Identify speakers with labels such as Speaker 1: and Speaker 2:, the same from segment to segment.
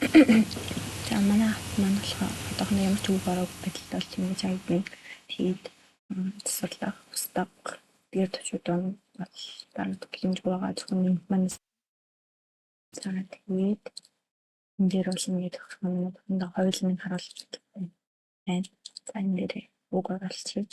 Speaker 1: За манай болохоор одоохондоо ямар ч үг ороогүй байдалд бол тийм гэж хайдна. Тэгээд засварлах, устгах тэгээд төчүүдэн бол дараадаг хэмжиг байгаа зөвхөн манай цаана тэгээд энэ дээр бол ингээд одоохондоо хоёулын харуулж байна. За энэ дээр үг оруулчих.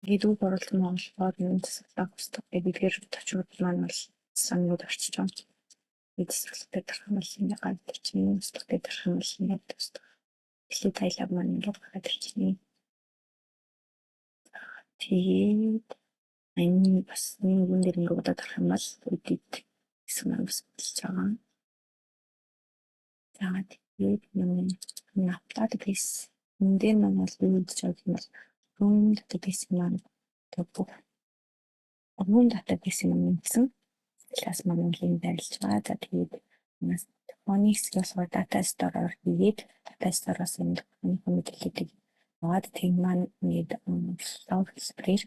Speaker 1: Ингээд үг оруулсан нь болохоор энэ засварлах, устгах гэдгээр төчүүд маань бол санууд орчиж байгаа. Эцэслэгтэй дарах юм бол энэ гадар чинь устгахтэй дарах юм бол энэ тусдах. Эхлээд тайлбар маань ингээд гадар чинь. Тэгээд энэ бас нэг юм дээр ингээд удаа дарах юм бол үдид гэсэн юм бас болж байгаа. За тэгээд энэ апплад гэс энэ дээр маань бол юу гэж байгаа юм бол рум database маань тэгвэл рум database юм гэсэн класс маань линк байрлаж байгаа. За тэгээд нас Phonics болохоор data store-оор хийгээд data store-оос энэ мэдээллүүдийг аваад тэг маань нэг лог хэлбэрээр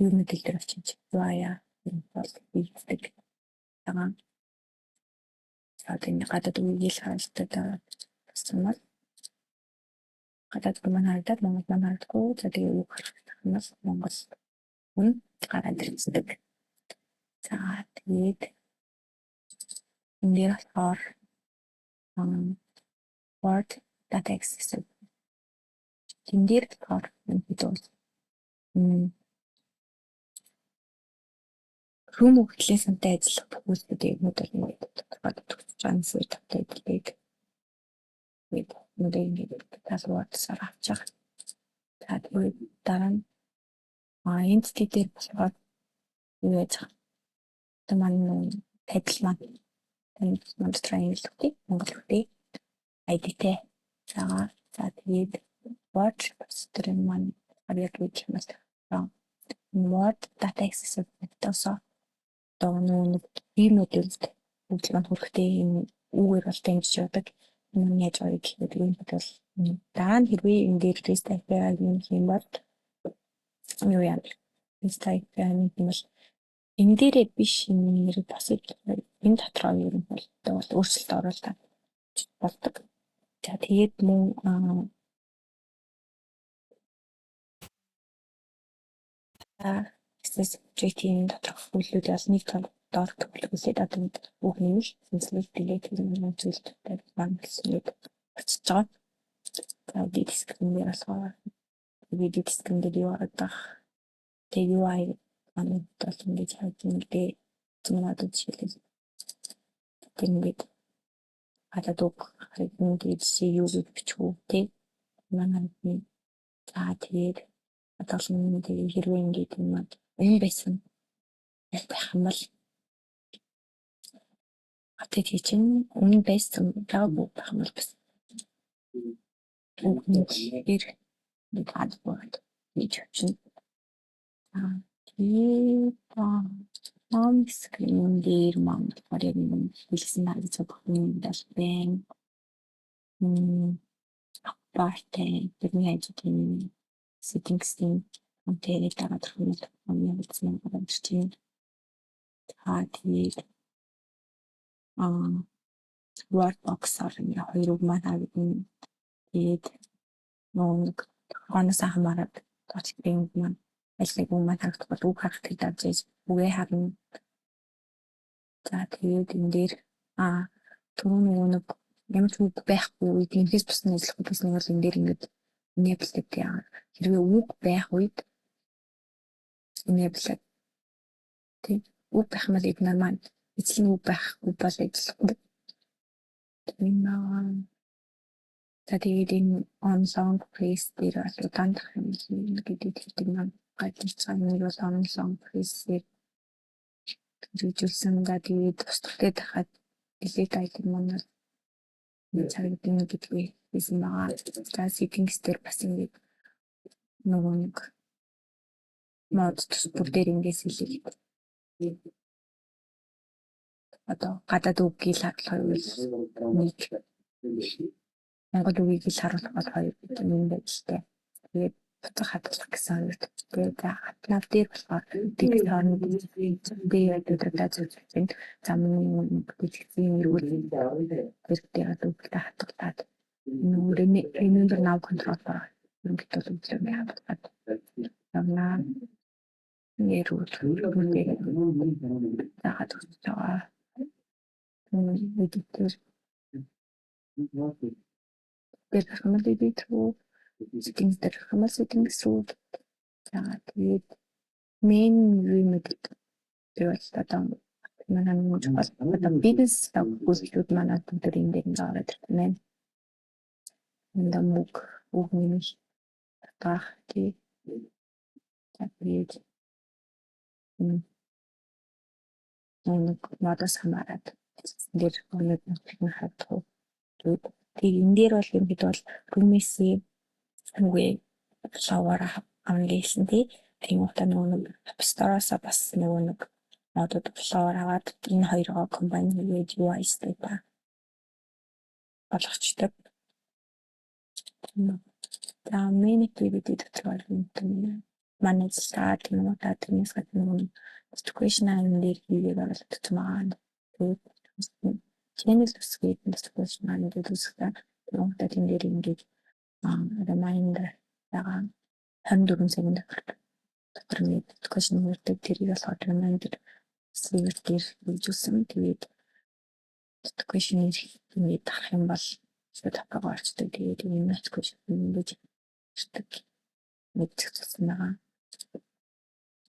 Speaker 1: юу мэдээлэл авчиж яа юм бол хийдэг. Тамаа. За энэ гадаад үеийг хаалттай тасмал гадаад маань харагдаад Монгол маань харагдахгүй. За тэгээ үг харагдах юм бол Монгол хүн гараад ирдэг. За тэгээд энэ дээр болохоор Word data access энэ дээр болохоор мэдээ рум хөтлөө сантай ажиллах бүхэлдээ модуль тодорхой төгсөж байгаа зүйл тавтай хэлээд модуль ингээд талбарсаар авч байгаа. За тэгээд дараа нь entity дээр болохоор юу яаж байгаа. Одоо маань тайдл маань манд triangle үгүй Монгол үгүй ID-тэй. За тэгээд watch тэр маань яг үуч юм байна. Word data access гэдэгтээ одоо нэг ийм модульд үйл маань хүрэхтэй юм үүгээр бол дэмжиж явдаг. Энэ яаж байгаа гэхэд энэ бол даан хэрвээ энэ дээр REST API юм бол юу яа REST API юм бол энэ дээрээ биш нэр бас энэ дотроо ер нь бол өөрчлөлт оруулаад болдог. За тэгээд мөн SSJT-ийн доторх үйлдэл бол нэг тал доор төлөвлөлээд одоо бүх нэмж synthesize тэгээд энэ зүйлтэй банксныг очиж байгаа. За дискринээр болохоор дискриндээр юу арах тэг UI анууд бол ингэж хайж ингээд зүүнад жишээлбэл тэгээд гадаад үг харагдана гэж юу гэж бичвүү тэг манай за тэгээд адуулын тэгээд хэрвээ ингээд юм энэ байсан байх юм бол апдейт хийчихэн үнэн байсан гaaгүй байх юм бол бас энэ нэг хадборд хийж очно. Тэгээд скрин дээр маань яг нэг хэлсэн харагдаж байгаа юм даа байна. Апартай тэрний ажлын settings-ийн тэгээд дараах юм яг үзсэн байгаа чинь. Тэгээд Wordbox-аар ингээ хоёр үг маань харагдана. Тэгээд нэг хонос хамаараад точгийн маань ажлыг маань харагдах бол үг харагдах давжээж үгээ харна. За тэгээд энэ дээр түрүүний нэг ямар ч үг байхгүй тиймээс бусны ажиллах гэсэн нь бол энэ дээр ингээд enable яагаад хэрвээ үг байх үед enable тийм үг байх юм бол игнор маань эцэг үг байхгүй бол ажиллахгүй. За тэгээд энэ on song phrase дээр бол удаандах юм гэдэг хэлдэг маань гадарч байгаа нэг бол on song phrase-ээр хэрэгжүүлсэн. За тэгээд тусдалтай дахад delete item маань цагдаа гэдгийг хэлсэн байгаа. За settings дээр бас ингэ нөгөө нэг мод бүгдээр ингээс хэлээ. Одоо гадаад үгийг л харуулах нэг Монгол үгийг л харуулах бол хоёр юм байж тээ. Тэгээд буцах хадгалах гэсэн үг. Тэгээд хатнав дээр болохоор дээд хооронд дээр өдрөдөө зөвхөн замын бүтээгдэхүүн эргүүл хэрэгтэй үгтэй хадгалаад remember now control юм гэдэг үгээр хадгалаад явнаа. Нэрүүд заахад өгч байгаа. Мэдээгээр тэр хамт бид рүү settings дээр хамт settings рүү тэгээд main remit тэгвэл одоо манай нэг одоо бизнес бүлгүүд манай бүгд энэ дээр ороод ирсэн. Энэ мөг үгнийх татах тий. Тэгээд нэг модос хамаарат дээр өнөд нэг хатуу тэгээд энэ дээр бол юм хэд бол румиси үгүй шавара амлисэн тийм утаа нэг апстороосо бас нэг модод флоор аваад энэ хоёроо комбайн хийж UI стай болгочтой. За миник видео дотор бол манайсаа тийм удаа тэрнээс гадна educational дээр хийгээд оролцож байгаа. Тэгээд channel төсвийг educational дээр үсгэх юмтай тийм дээр ингэж reminder байгаа 24 цагийн дотор нэг educational үүрэг тэрийг болохоор reminder server дээр үүсгэсэн. Тэгээд educational хийгээд тарах юм бол шууд хатгаа орчдөг. Тэгээд энэ educational ингэж ирдэг. Нэг зэгцсэн байгаа.